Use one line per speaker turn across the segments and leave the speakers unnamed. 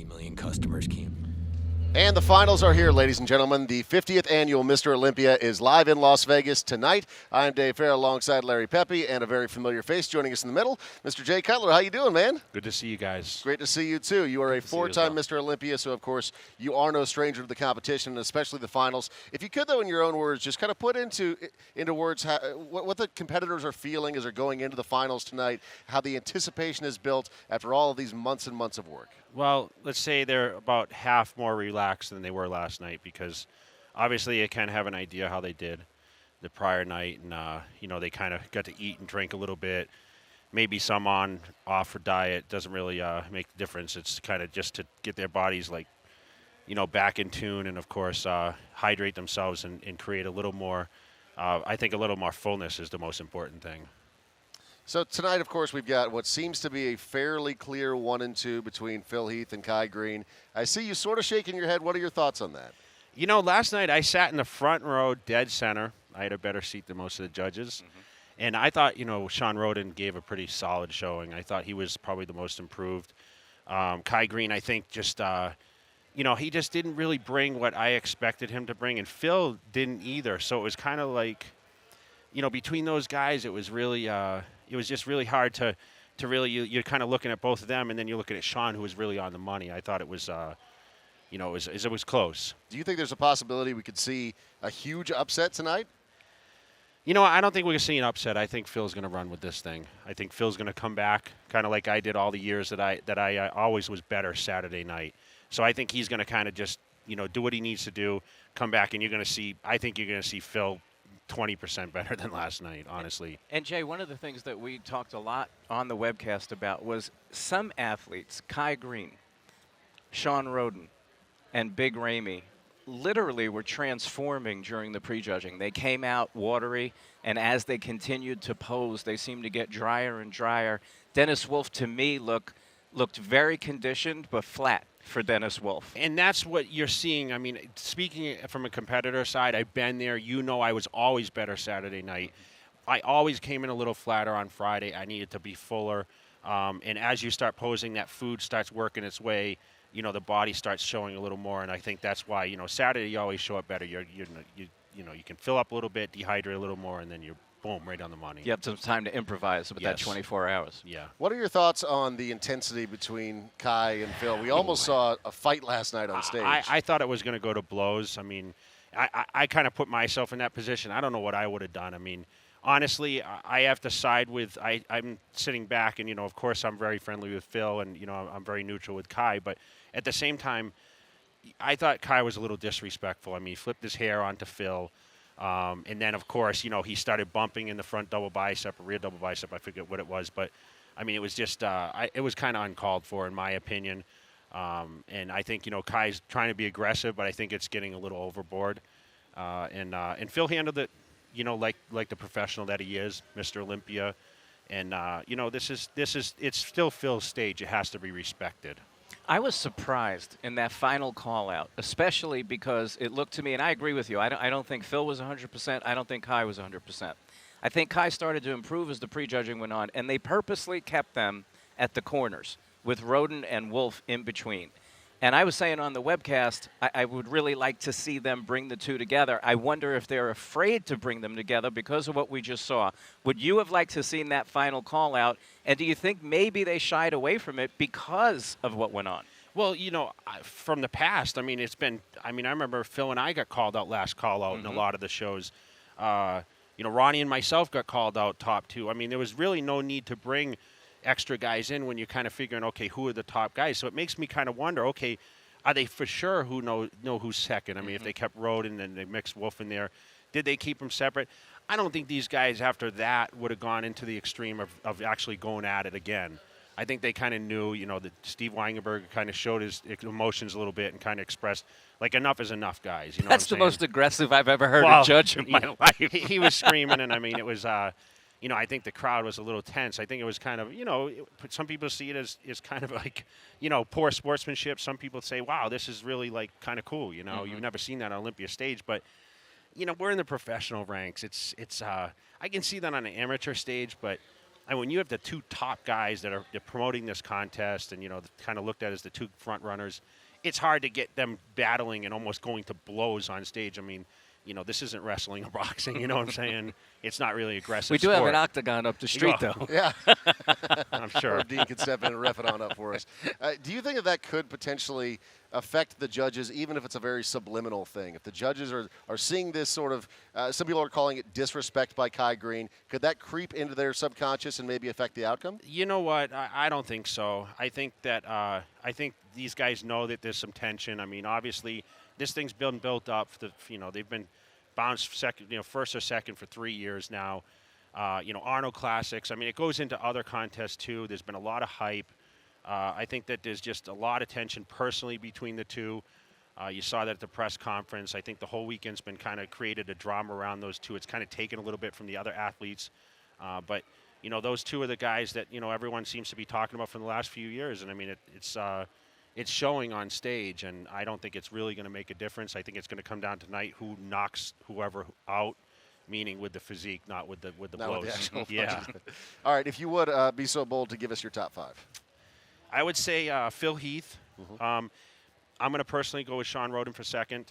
20 million customers, Keem.
And the finals are here, ladies and gentlemen. The 50th annual Mr. Olympia is live in Las Vegas tonight. I'm Dave Fair alongside Larry Pepe and a very familiar face joining us in the middle, Mr. Jay Cutler. How you doing, man?
Good to see you guys.
Great to see you, too. You are a four-time Mr. Olympia, so, of course, you are no stranger to the competition, and especially the finals. If you could, though, in your own words, just kind of put into words what the competitors are feeling as they're going into the finals tonight, how the anticipation is built after all of these months and months of work.
Well, let's say they're about half more relaxed than they were last night because obviously you kind of have an idea how they did the prior night, and they kind of got to eat and drink a little bit. Maybe some off for diet doesn't really make a difference. It's kind of just to get their bodies back in tune, and of course hydrate themselves and create a little more. I think a little more fullness is the most important thing.
So tonight, of course, we've got what seems to be a fairly clear 1 and 2 between Phil Heath and Kai Green. I see you sort of shaking your head. What are your thoughts on that?
Last night I sat in the front row, dead center. I had a better seat than most of the judges. Mm-hmm. And I thought, Sean Roden gave a pretty solid showing. I thought he was probably the most improved. Kai Green, I think, just, he just didn't really bring what I expected him to bring. And Phil didn't either. So it was kind of like, between those guys, it was really it was just really hard to really, you're kind of looking at both of them, and then you're looking at Sean, who was really on the money. I thought it was, it was close.
Do you think there's a possibility we could see a huge upset tonight?
I don't think we're going to see an upset. I think Phil's going to run with this thing. I think Phil's going to come back, kind of like I did all the years that I always was better Saturday night. So I think he's going to kind of just, do what he needs to do, come back, and I think you're going to see Phil 20% better than last night, honestly.
And Jay, one of the things that we talked a lot on the webcast about was some athletes, Kai Green, Sean Roden, and Big Ramey, literally were transforming during the prejudging. They came out watery, and as they continued to pose, they seemed to get drier and drier. Dennis Wolf, to me, looked very conditioned but flat for Dennis Wolf.
And that's what you're seeing. I mean, speaking from a competitor side, I've been there. I was always better Saturday night. I always came in a little flatter on Friday. I needed to be fuller. And as you start posing, that food starts working its way. The body starts showing a little more. And I think that's why, Saturday you always show up better. You can fill up a little bit, dehydrate a little more, and then you're boom, right on the money.
You have some time to improvise with that 24 hours.
Yeah.
What are your thoughts on the intensity between Kai and Phil? We almost saw a fight last night on stage.
I thought it was going to go to blows. I mean, I kind of put myself in that position. I don't know what I would have done. I mean, honestly, I have to side with – I'm sitting back, and, of course I'm very friendly with Phil, and, I'm very neutral with Kai. But at the same time, I thought Kai was a little disrespectful. I mean, he flipped his hair onto Phil. And then, of course, he started bumping in the front double bicep or rear double bicep. I forget what it was. But, I mean, it was just it was kind of uncalled for, in my opinion. And I think, Kai's trying to be aggressive, but I think it's getting a little overboard. And Phil handled it, like the professional that he is, Mr. Olympia. And, it's still Phil's stage. It has to be respected.
I was surprised in that final call-out, especially because it looked to me, and I agree with you, I don't think Phil was 100%. I don't think Kai was 100%. I think Kai started to improve as the prejudging went on, and they purposely kept them at the corners with Roden and Wolf in between. And I was saying on the webcast, I would really like to see them bring the two together. I wonder if they're afraid to bring them together because of what we just saw. Would you have liked to have seen that final call-out? And do you think maybe they shied away from it because of what went on?
Well, from the past, I mean, I remember Phil and I got called out last call-out in a lot of the shows. Ronnie and myself got called out top two. I mean, there was really no need to bring extra guys in when you're kind of figuring, okay, who are the top guys? So it makes me kind of wonder, okay, are they for sure who know who's second? I mean, if they kept Roden and they mixed Wolf in there, did they keep them separate? I don't think these guys after that would have gone into the extreme of actually going at it again. I think they kind of knew, that Steve Weinberger kind of showed his emotions a little bit and kind of expressed, like, enough is enough, guys.
That's the most aggressive I've ever heard a judge in my life.
He was screaming, and, I mean, it was I think the crowd was a little tense. I think it was kind of, some people see it as kind of like, poor sportsmanship. Some people say, wow, this is really, like, kind of cool. You've never seen that on Olympia stage. But, we're in the professional ranks. It's I can see that on an amateur stage, but when you have the two top guys that are promoting this contest and, kind of looked at as the two front runners, it's hard to get them battling and almost going to blows on stage. I mean, this isn't wrestling or boxing, you know what I'm saying? It's not really aggressive
We do
sport.
have an octagon up the street, though.
Yeah.
I'm sure.
Or Dean can step in and ref it on up for us. Do you think that could potentially affect the judges, even if it's a very subliminal thing? If the judges are seeing this sort of, some people are calling it disrespect by Kai Green, could that creep into their subconscious and maybe affect the outcome?
You know what? I don't think so. I think that I think these guys know that there's some tension. I mean, obviously, this thing's been built up. They've been bounced second, first or second for 3 years now. Arnold Classics. I mean, it goes into other contests too. There's been a lot of hype. I think that there's just a lot of tension personally between the two. You saw that at the press conference. I think the whole weekend's been kind of created a drama around those two. It's kind of taken a little bit from the other athletes. But those two are the guys that, everyone seems to be talking about for the last few years. And I mean, it's showing on stage, and I don't think it's really going to make a difference. I think it's going to come down tonight who knocks whoever out, meaning with the physique, not with the blows.
With the actual
Yeah.
punches. All right, if you would be so bold to give us your top 5.
I would say Phil Heath. I'm going to personally go with Sean Roden for second.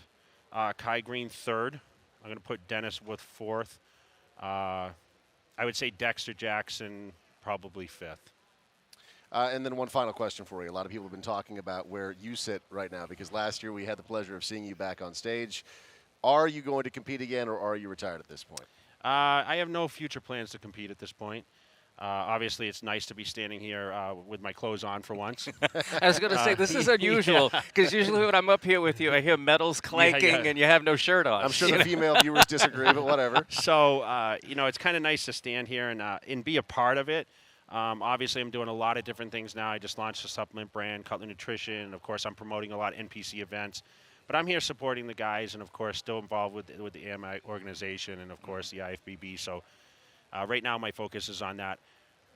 Kai Green third. I'm going to put Dennis Wood fourth. I would say Dexter Jackson probably fifth.
And then one final question for you. A lot of people have been talking about where you sit right now, because last year we had the pleasure of seeing you back on stage. Are you going to compete again, or are you retired at this point?
I have no future plans to compete at this point. Obviously, it's nice to be standing here with my clothes on for once.
I was going to say, this is unusual, because usually when I'm up here with you, I hear metals clanking and you have no shirt on.
I'm sure the female viewers disagree, but whatever.
So, it's kind of nice to stand here and be a part of it. Obviously, I'm doing a lot of different things now. I just launched a supplement brand, Cutler Nutrition. Of course, I'm promoting a lot of NPC events. But I'm here supporting the guys and, of course, still involved with the AMI organization and, of course, the IFBB. So right now my focus is on that.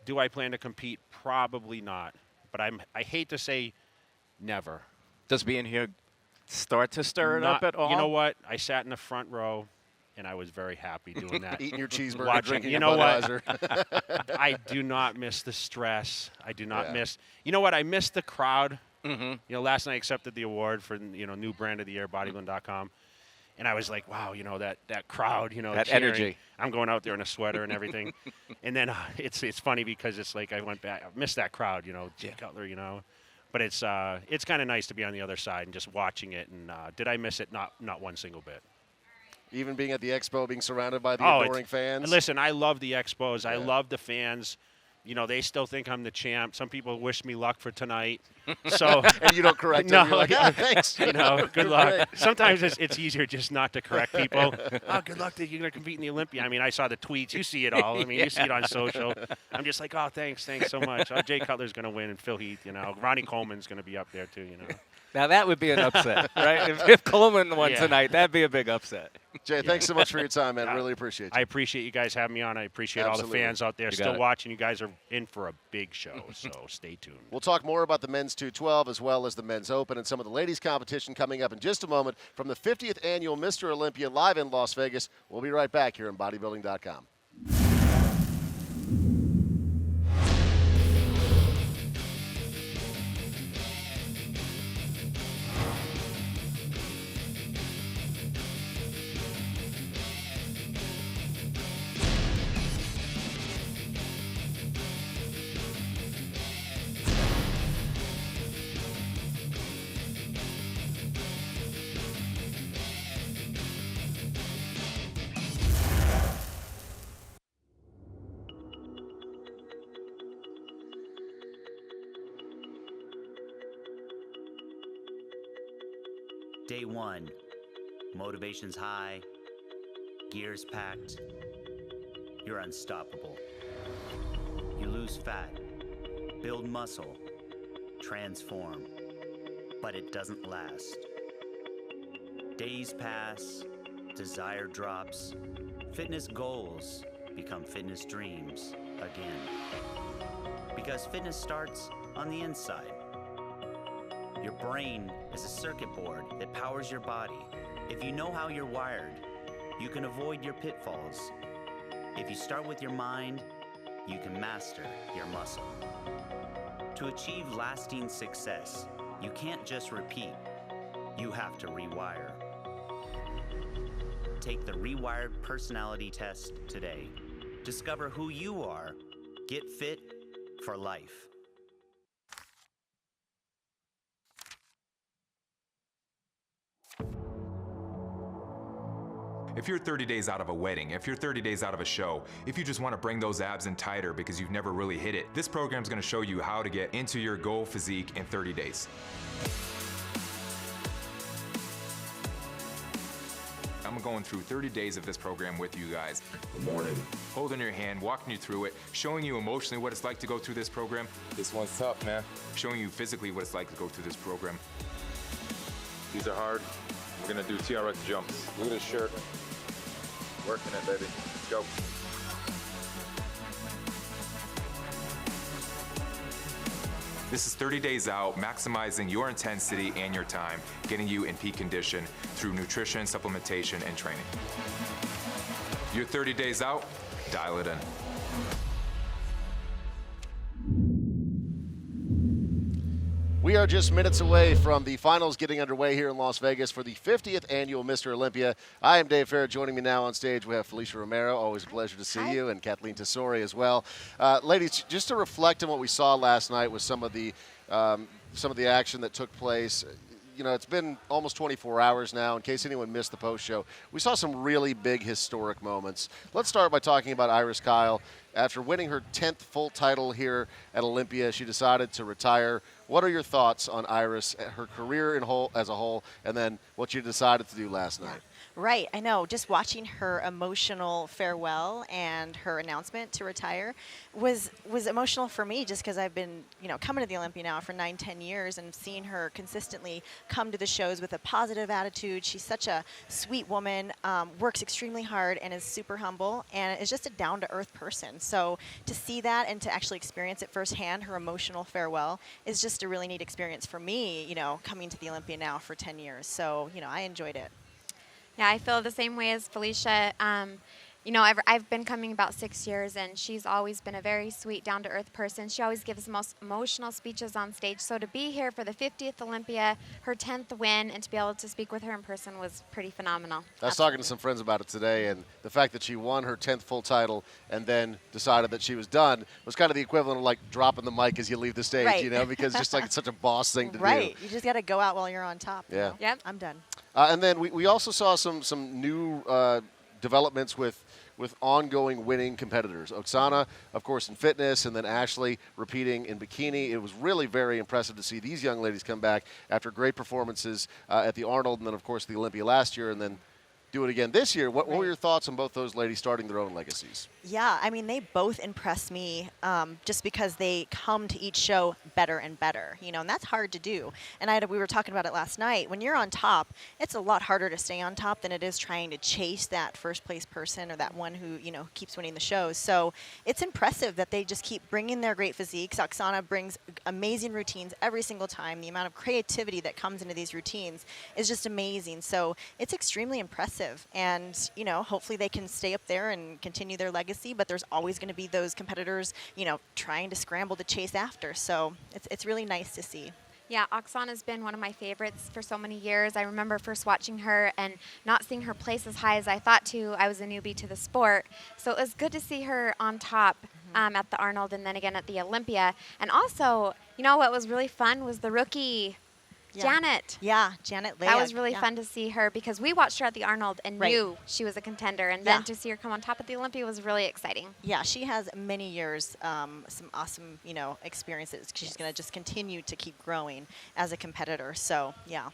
Do I plan to compete? Probably not. But I hate to say never.
Does being here start to stir it up at all?
You know what? I sat in the front row, and I was very happy doing that.
Eating your cheeseburger,
Watching.
drinking
You
your
know
Budweiser.
what? I do not miss the stress. I do not miss. You know what? I miss the crowd.
Mm-hmm.
Last night I accepted the award for new brand of the year, Bodybuilding.com, and I was like, wow, that crowd,
that
cheering.
energy.
I'm going out there in a sweater and everything, and then it's funny because it's like I went back, I missed that crowd, Jay Cutler, but it's kind of nice to be on the other side and just watching it. And did I miss it? Not one single bit.
Even being at the expo, being surrounded by the adoring fans.
Listen, I love the expos. I love the fans. They still think I'm the champ. Some people wish me luck for tonight. So
and you don't correct them. You're like, thanks.
Good luck. Sometimes it's easier just not to correct people. Good luck that you're going to compete in the Olympia. I mean, I saw the tweets. You see it all. I mean, you see it on social. I'm just like, thanks so much. Jay Cutler's going to win, and Phil Heath, Ronnie Coleman's going to be up there too,
Now, that would be an upset, right? If Coleman won tonight, that'd be a big upset.
Jay, thanks so much for your time, man. Really appreciate you.
I appreciate you guys having me on. I appreciate all the fans out there still watching. You guys are in for a big show, so stay tuned.
We'll talk more about the men's 212 as well as the men's open and some of the ladies' competition coming up in just a moment from the 50th annual Mr. Olympia live in Las Vegas. We'll be right back here on Bodybuilding.com.
Day one, motivation's high, gear's packed, you're unstoppable. You lose fat, build muscle, transform, but it doesn't last. Days pass, desire drops, fitness goals become fitness dreams again. Because fitness starts on the inside. Your brain is a circuit board that powers your body. If you know how you're wired, you can avoid your pitfalls. If you start with your mind, you can master your muscle. To achieve lasting success, you can't just repeat, you have to rewire. Take the Rewired Personality Test today. Discover who you are. Get fit for life.
If you're 30 days out of a wedding, if you're 30 days out of a show, if you just want to bring those abs in tighter because you've never really hit it, this program is going to show you how to get into your goal physique in 30 days. I'm going through 30 days of this program with you guys. Good morning. Holding your hand, walking you through it, showing you emotionally what it's like to go through this program.
This one's tough, man.
Showing you physically what it's like to go through this program.
These are hard. We're gonna do TRX jumps. Look at this shirt. Working it, baby. Let's go.
This is 30 days out, maximizing your intensity and your time, getting you in peak condition through nutrition, supplementation, and training. You're 30 days out, dial it in.
We are just minutes away from the finals getting underway here in Las Vegas for the 50th annual Mr. Olympia. I am Dave Farah. Joining me now on stage, we have Felicia Romero. Always a pleasure to see you, and Kathleen Tesori as well. Ladies, just to reflect on what we saw last night with some of the action that took place. You know, it's been almost 24 hours now. In case anyone missed the post show, we saw some really big historic moments. Let's start by talking about Iris Kyle. After winning her 10th full title here at Olympia, she decided to retire. What are your thoughts on Iris, her career as a whole, and then what you decided to do last night?
Right, I know. Just watching her emotional farewell and her announcement to retire was emotional for me, just because I've been, coming to the Olympia now for 9-10 years and seeing her consistently come to the shows with a positive attitude. She's such a sweet woman, works extremely hard, and is super humble, and is just a down-to-earth person. So to see that and to actually experience it firsthand, her emotional farewell, is just a really neat experience for me, coming to the Olympia now for 10 years. So, I enjoyed it.
Yeah, I feel the same way as Felicia. I've been coming about 6 years, and she's always been a very sweet, down-to-earth person. She always gives the most emotional speeches on stage. So to be here for the 50th Olympia, her 10th win, and to be able to speak with her in person was pretty phenomenal.
I was talking to some friends about it today, and the fact that she won her 10th full title and then decided that she was done was kind of the equivalent of like dropping the mic as you leave the stage,
right.
Because just like it's such a boss thing to do.
Right, you just got to go out while you're on top.
Yeah.
Yep.
I'm done.
And then we also saw some new developments with ongoing winning competitors. Oksana, of course, in fitness, and then Ashley repeating in bikini. It was really very impressive to see these young ladies come back after great performances at the Arnold and then, of course, the Olympia last year, and then do it again this year. What were your thoughts on both those ladies starting their own legacies?
Yeah, I mean, they both impress me just because they come to each show better and better, and that's hard to do. And we were talking about it last night. When you're on top, it's a lot harder to stay on top than it is trying to chase that first place person or that one who, keeps winning the shows. So it's impressive that they just keep bringing their great physiques. Oksana brings amazing routines every single time. The amount of creativity that comes into these routines is just amazing. So it's extremely impressive. And, hopefully they can stay up there and continue their legacy, but there's always going to be those competitors, trying to scramble to chase after. So it's really nice to see.
Yeah, Oksana's been one of my favorites for so many years. I remember first watching her and not seeing her place as high as I thought to. I was a newbie to the sport. So it was good to see her on top at the Arnold and then again at the Olympia. And also, what was really fun was the rookie Janet.
Yeah, Janet Leigh.
That was really fun to see her because we watched her at the Arnold and knew she was a contender. And then to see her come on top at the Olympia was really exciting.
Yeah, she has many years, some awesome, experiences. She's going to just continue to keep growing as a competitor. So, yeah.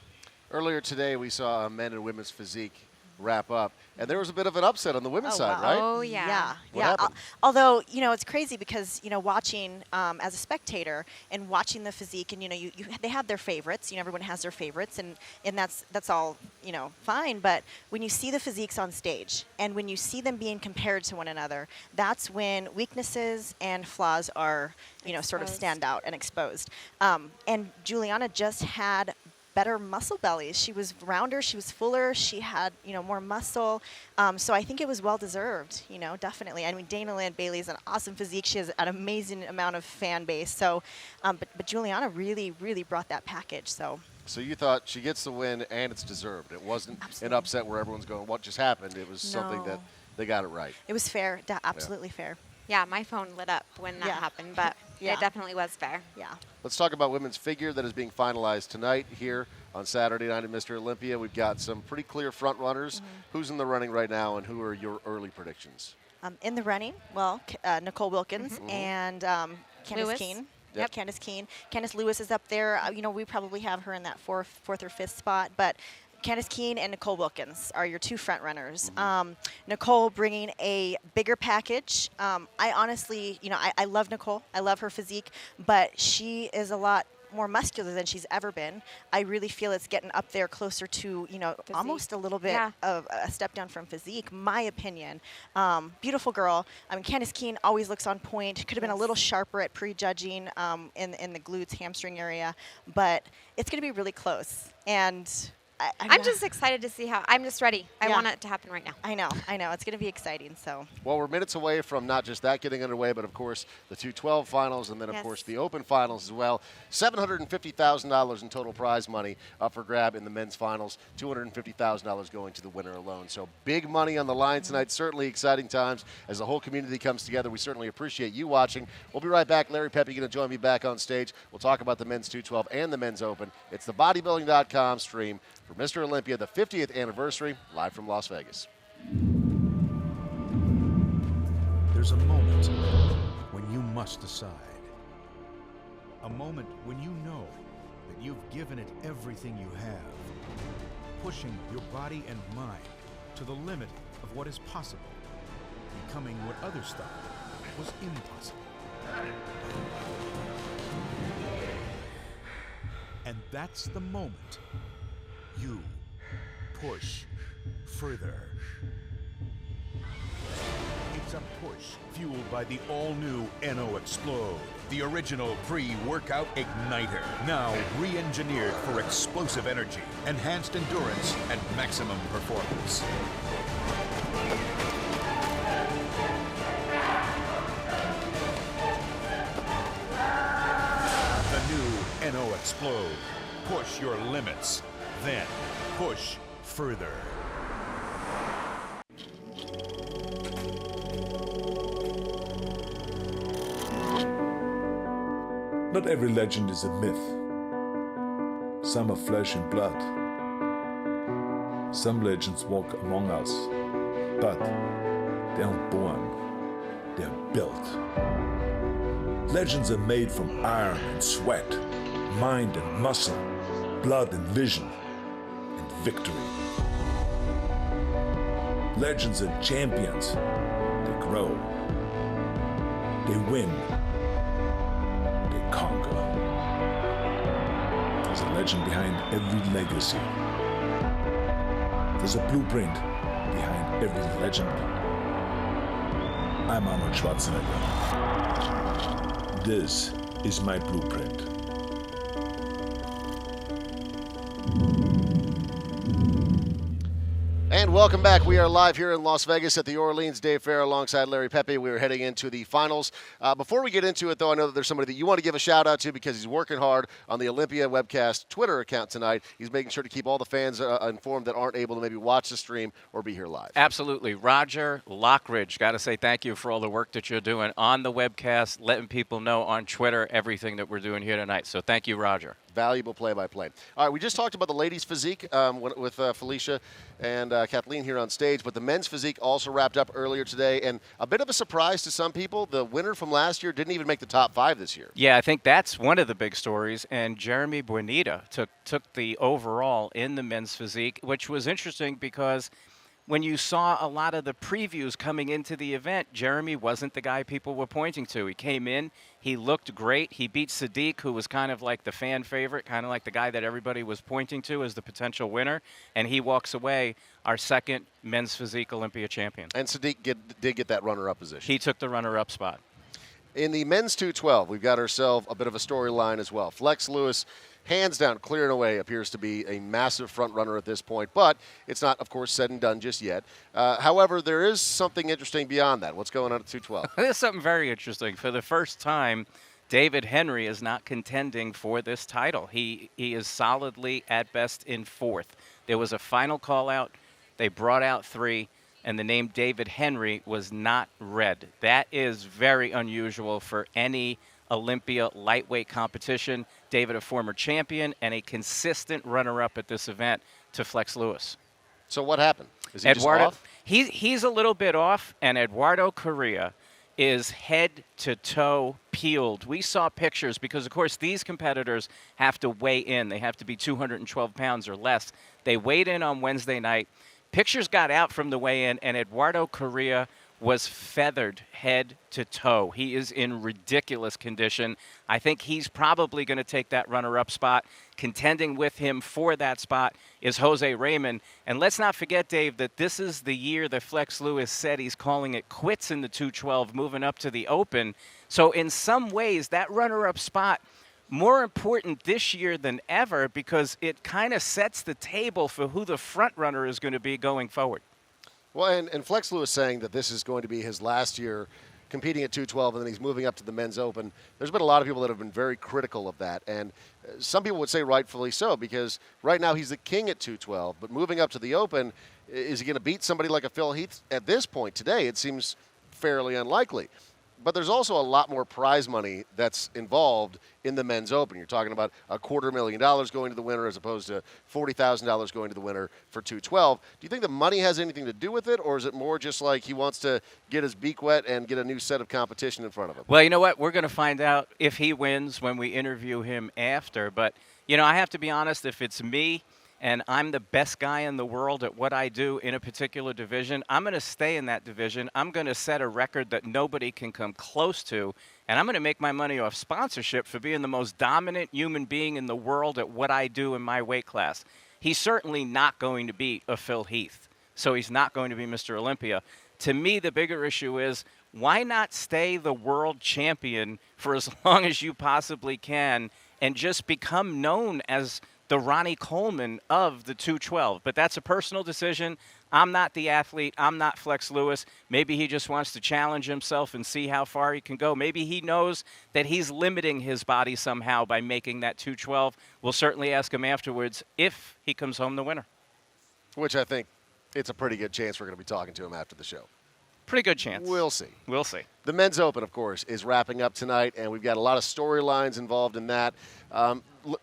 Earlier today, we saw men and women's physique wrap up, and there was a bit of an upset on the women's side, right?
Oh, yeah.
What happened?
Although, it's crazy because, watching as a spectator and watching the physique, and, they have their favorites. Everyone has their favorites, and that's all, fine. But when you see the physiques on stage and when you see them being compared to one another, that's when weaknesses and flaws are, sort of stand out and exposed. And Juliana just had better muscle bellies. She was rounder, she was fuller, she had, more muscle. So I think it was well-deserved, definitely. I mean, Dana Land Bailey is an awesome physique. She has an amazing amount of fan base. So, but Juliana really, really brought that package. So
you thought she gets the win and it's deserved. It wasn't an upset where everyone's going, what just happened? It was something that they got it right.
It was fair, absolutely fair.
Yeah, my phone lit up when that happened, but it definitely was fair.
Yeah.
Let's talk about women's figure that is being finalized tonight here on Saturday night at Mr. Olympia. We've got some pretty clear front runners. Who's in the running right now, and who are your early predictions?
In the running, Nicole Wilkins and Candice Keene.
Yep.
Candice Keene. Candice Lewis is up there. We probably have her in that fourth or fifth spot, but Candice Keene and Nicole Wilkins are your two front runners. Nicole bringing a bigger package. I honestly, I love Nicole. I love her physique, but she is a lot more muscular than she's ever been. I really feel it's getting up there closer to, almost a little bit of a step down from physique, my opinion. Beautiful girl. I mean, Candice Keene always looks on point. Could have been a little sharper at prejudging in the glutes, hamstring area, but it's going to be really close. And
I'm just excited to see how. I'm just ready. I want it to happen right now.
I know. It's going to be exciting. So.
Well, we're minutes away from not just that getting underway, but of course the 212 finals, and then of course the Open finals as well. $750,000 in total prize money up for grab in the men's finals. $250,000 going to the winner alone. So big money on the line tonight. Certainly exciting times as the whole community comes together. We certainly appreciate you watching. We'll be right back. Larry Pepe going to join me back on stage. We'll talk about the men's 212 and the men's Open. It's the Bodybuilding.com stream for Mr. Olympia, the 50th anniversary, live from Las Vegas.
There's a moment when you must decide. A moment when you know that you've given it everything you have, pushing your body and mind to the limit of what is possible, becoming what others thought was impossible. And that's the moment you push further. It's a push fueled by the all-new NO Explode, the original pre-workout igniter, now re-engineered for explosive energy, enhanced endurance, and maximum performance. The new NO Explode. Push your limits, then push further.
Not every legend is a myth. Some are flesh and blood. Some legends walk among us, but they aren't born, they're built. Legends are made from iron and sweat, mind and muscle, blood and vision, and victory. Legends are champions. They grow. They win. They conquer. There's a legend behind every legacy. There's a blueprint behind every legend. I'm Arnold Schwarzenegger. This is my blueprint.
And welcome back. We are live here in Las Vegas at the Orleans Day Fair alongside Larry Pepe. We are heading into the finals. Before we get into it, though, I know that there's somebody that you want to give a shout-out to because he's working hard on the Olympia Webcast Twitter account tonight. He's making sure to keep all the fans informed that aren't able to maybe watch the stream or be here live.
Absolutely. Roger Lockridge, got to say thank you for all the work that you're doing on the webcast, letting people know on Twitter everything that we're doing here tonight. So thank you, Roger.
Valuable play-by-play. All right, we just talked about the ladies' physique with Felicia and Kathleen here on stage, but the men's physique also wrapped up earlier today, and a bit of a surprise to some people, the winner from last year didn't even make the top 5 this year.
Yeah, I think that's one of the big stories, and Jeremy Buenita took the overall in the men's physique, which was interesting because when you saw a lot of the previews coming into the event, Jeremy wasn't the guy people were pointing to. He came in, he looked great. He beat Sadiq, who was kind of like the fan favorite, kind of like the guy that everybody was pointing to as the potential winner, and he walks away our second men's physique Olympia champion.
And Sadiq did get that runner-up position.
He took the runner-up spot.
In the men's 212, we've got ourselves a bit of a storyline as well. Flex Lewis hands down, clear and away, appears to be a massive front runner at this point. But it's not, of course, said and done just yet. However, there is something interesting beyond that. What's going on at 212?
There's something very interesting. For the first time, David Henry is not contending for this title. He is solidly, at best, in fourth. There was a final call-out. They brought out 3, and the name David Henry was not read. That is very unusual for any Olympia lightweight competition. David, a former champion and a consistent runner-up at this event to Flex Lewis.
So what happened? Is he
Eduardo,
just off?
He's a little bit off, and Eduardo Correa is head to toe peeled. We saw pictures because, of course, these competitors have to weigh in. They have to be 212 pounds or less. They weighed in on Wednesday night. Pictures got out from the weigh-in, and Eduardo Correa was feathered head to toe. He is in ridiculous condition. I think he's probably going to take that runner-up spot. Contending with him for that spot is Jose Raymond. And let's not forget, Dave, that this is the year that Flex Lewis said he's calling it quits in the 212, moving up to the open. So in some ways, that runner-up spot more important this year than ever because it kind of sets the table for who the front runner is going to be going forward.
Well, and Flex Lewis saying that this is going to be his last year competing at 212 and then he's moving up to the men's open. There's been a lot of people that have been very critical of that. And some people would say rightfully so because right now he's the king at 212. But moving up to the open, is he going to beat somebody like a Phil Heath at this point today? It seems fairly unlikely. But there's also a lot more prize money that's involved in the men's open. You're talking about $250,000 going to the winner as opposed to $40,000 going to the winner for 212. Do you think the money has anything to do with it, or is it more just like he wants to get his beak wet and get a new set of competition in front of him?
Well, you know what? We're going to find out if he wins when we interview him after. But, you know, I have to be honest, if it's me, and I'm the best guy in the world at what I do in a particular division, I'm going to stay in that division. I'm going to set a record that nobody can come close to, and I'm going to make my money off sponsorship for being the most dominant human being in the world at what I do in my weight class. He's certainly not going to beat a Phil Heath, so he's not going to be Mr. Olympia. To me, the bigger issue is why not stay the world champion for as long as you possibly can and just become known as the Ronnie Coleman of the 212. But that's a personal decision. I'm not the athlete. I'm not Flex Lewis. Maybe he just wants to challenge himself and see how far he can go. Maybe he knows that he's limiting his body somehow by making that 212. We'll certainly ask him afterwards if he comes home the winner.
Which I think it's a pretty good chance we're going to be talking to him after the show.
Pretty good chance.
We'll see.
We'll see.
The men's open, of course, is wrapping up tonight, and we've got a lot of storylines involved in that.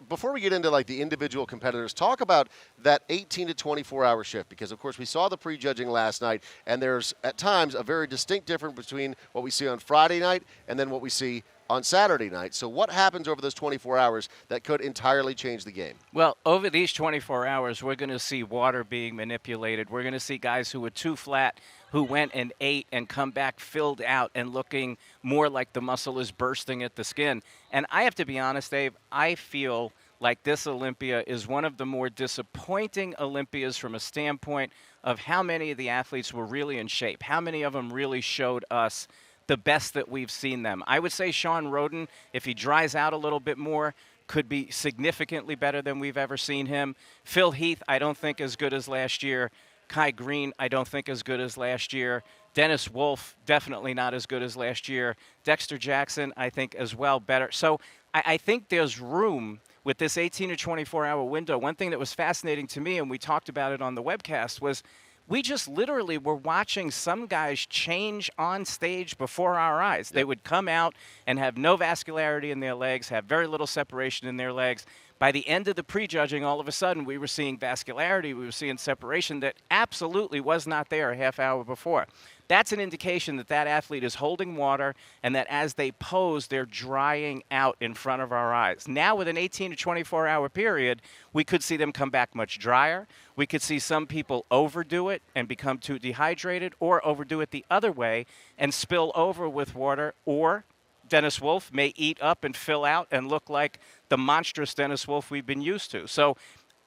Before we get into like the individual competitors, talk about that 18 to 24-hour shift, because of course we saw the prejudging last night, and there's at times a very distinct difference between what we see on Friday night and then what we see on Saturday night. So what happens over those 24 hours that could entirely change the game?
Well, over these 24 hours, we're going to see water being manipulated. We're going to see guys who were too flat, who went and ate and come back filled out and looking more like the muscle is bursting at the skin. And I have to be honest, Dave, I feel like this Olympia is one of the more disappointing Olympias from a standpoint of how many of the athletes were really in shape, how many of them really showed us the best that we've seen them. I would say Sean Roden, if he dries out a little bit more, could be significantly better than we've ever seen him. Phil Heath, I don't think as good as last year. Kai Green, I don't think as good as last year. Dennis Wolf, definitely not as good as last year. Dexter Jackson, I think as well better. So I think there's room with this 18 to 24-hour window. One thing that was fascinating to me, and we talked about it on the webcast, was we just literally were watching some guys change on stage before our eyes. They would come out and have no vascularity in their legs, have very little separation in their legs. By the end of the prejudging, all of a sudden, we were seeing vascularity, we were seeing separation that absolutely was not there a half hour before. That's an indication that that athlete is holding water and that as they pose, they're drying out in front of our eyes. Now, with an 18 to 24-hour period, we could see them come back much drier. We could see some people overdo it and become too dehydrated, or overdo it the other way and spill over with water, or Dennis Wolf may eat up and fill out and look like the monstrous Dennis Wolf we've been used to. So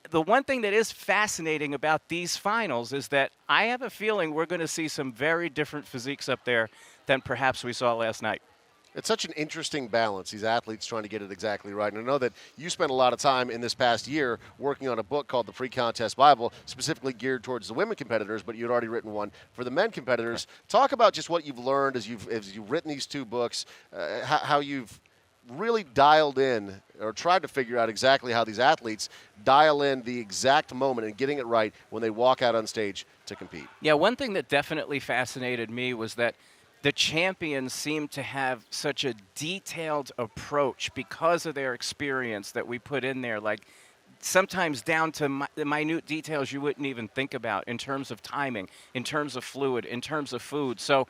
the one thing that is fascinating about these finals is that I have a feeling we're going to see some very different physiques up there than perhaps we saw last night.
It's such an interesting balance, these athletes trying to get it exactly right. And I know that you spent a lot of time in this past year working on a book called The Pre-Contest Bible, specifically geared towards the women competitors, but you'd already written one for the men competitors. Talk about just what you've learned as you've written these two books, how you've really dialed in or tried to figure out exactly how these athletes dial in the exact moment and getting it right when they walk out on stage to compete.
Yeah, one thing that definitely fascinated me was that the champions seem to have such a detailed approach because of their experience that we put in there, like sometimes down to the minute details you wouldn't even think about in terms of timing, in terms of fluid, in terms of food. So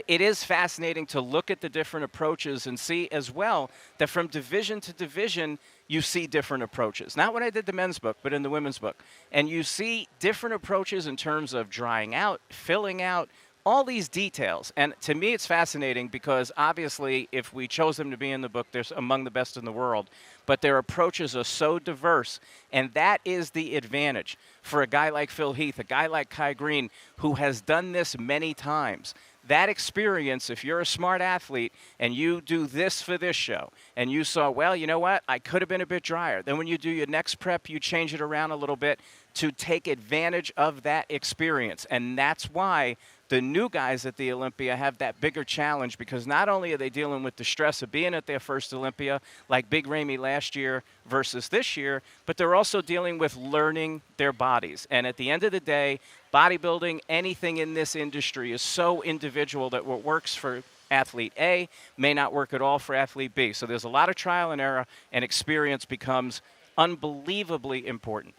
it is fascinating to look at the different approaches and see as well that from division to division, you see different approaches. Not when I did the men's book, but in the women's book. And you see different approaches in terms of drying out, filling out, all these details. And to me, it's fascinating because obviously if we chose them to be in the book, they're among the best in the world. But their approaches are so diverse, and that is the advantage for a guy like Phil Heath, a guy like Kai Green, who has done this many times. That experience, if you're a smart athlete and you do this for this show, and you saw, well, you know what, I could have been a bit drier. Then when you do your next prep, you change it around a little bit to take advantage of that experience. And that's why the new guys at the Olympia have that bigger challenge, because not only are they dealing with the stress of being at their first Olympia, like Big Ramey last year versus this year, but they're also dealing with learning their bodies. And at the end of the day, bodybuilding, anything in this industry is so individual that what works for athlete A may not work at all for athlete B. So there's a lot of trial and error, and experience becomes unbelievably important.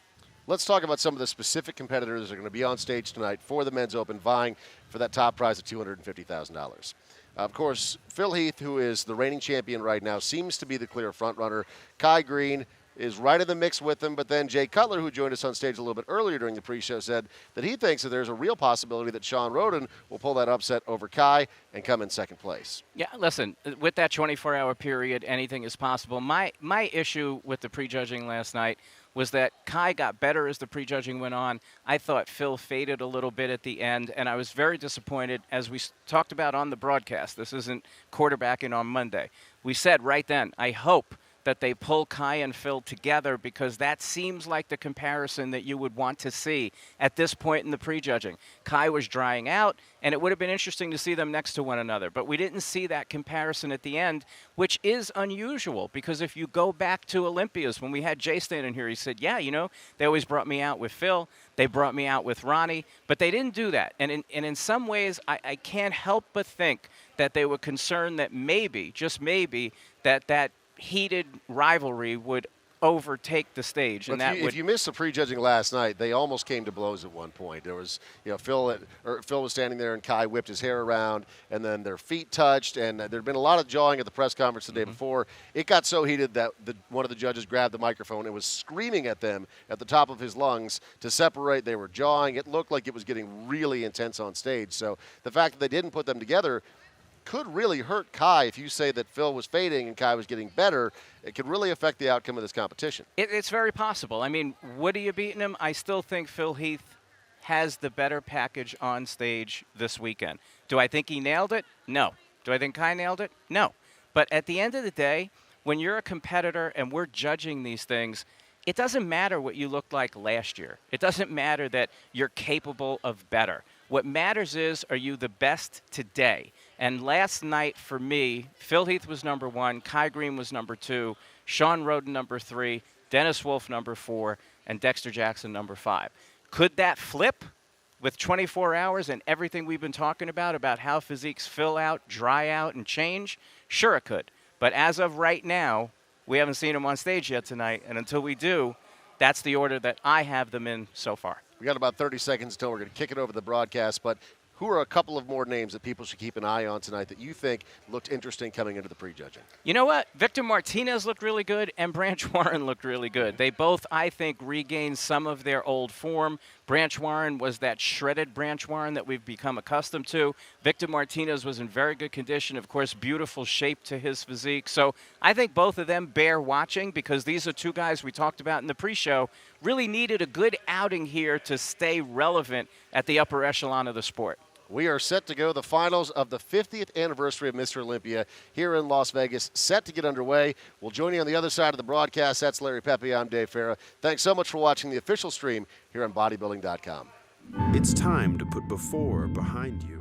Let's talk about some of the specific competitors that are going to be on stage tonight for the Men's Open, vying for that top prize of $250,000. Of course, Phil Heath, who is the reigning champion right now, seems to be the clear front runner. Kai Green is right in the mix with him, but then Jay Cutler, who joined us on stage a little bit earlier during the pre-show, said that he thinks that there's a real possibility that Sean Roden will pull that upset over Kai and come in second place.
Yeah, listen, with that 24-hour period, anything is possible. My issue with the prejudging last night was that Kai got better as the prejudging went on. I thought Phil faded a little bit at the end, and I was very disappointed, as we talked about on the broadcast. This isn't quarterbacking on Monday. We said right then, I hope that they pull Kai and Phil together, because that seems like the comparison that you would want to see at this point in the prejudging. Kai was drying out, and it would have been interesting to see them next to one another. But we didn't see that comparison at the end, which is unusual, because if you go back to Olympias, when we had Jay standing here, he said, yeah, you know, they always brought me out with Phil. They brought me out with Ronnie, but they didn't do that. And in some ways, I can't help but think that they were concerned that maybe, just maybe, that heated rivalry would overtake the stage.
And if you missed the prejudging last night, they almost came to blows at one point. There was, you know, Phil was standing there and Kai whipped his hair around, and then their feet touched, and there'd been a lot of jawing at the press conference the day before. It got so heated that one of the judges grabbed the microphone and was screaming at them at the top of his lungs to separate. They were jawing. It looked like it was getting really intense on stage. So the fact that they didn't put them together could really hurt Kai. If you say that Phil was fading and Kai was getting better, it could really affect the outcome of this competition.
It's very possible. I mean, would he have beaten him? I still think Phil Heath has the better package on stage this weekend. Do I think he nailed it? No. Do I think Kai nailed it? No. But at the end of the day, when you're a competitor and we're judging these things, it doesn't matter what you looked like last year. It doesn't matter that you're capable of better. What matters is, are you the best today? And last night, for me, Phil Heath was number 1, Kai Green was number 2, Sean Roden number 3, Dennis Wolf number 4, and Dexter Jackson number 5. Could that flip with 24 hours and everything we've been talking about how physiques fill out, dry out, and change? Sure it could. But as of right now, we haven't seen them on stage yet tonight, and until we do, that's the order that I have them in so far.
We got about 30 seconds until we're going to kick it over the broadcast, but who are a couple of more names that people should keep an eye on tonight that you think looked interesting coming into the prejudging?
You know what? Victor Martinez looked really good, and Branch Warren looked really good. They both, I think, regained some of their old form. Branch Warren was that shredded Branch Warren that we've become accustomed to. Victor Martinez was in very good condition, of course, beautiful shape to his physique. So I think both of them bear watching, because these are two guys we talked about in the pre-show really needed a good outing here to stay relevant at the upper echelon of the sport.
We are set to go. The finals of the 50th anniversary of Mr. Olympia here in Las Vegas, set to get underway. We'll join you on the other side of the broadcast. That's Larry Pepe. I'm Dave Farah. Thanks so much for watching the official stream here on Bodybuilding.com.
It's time to put before behind you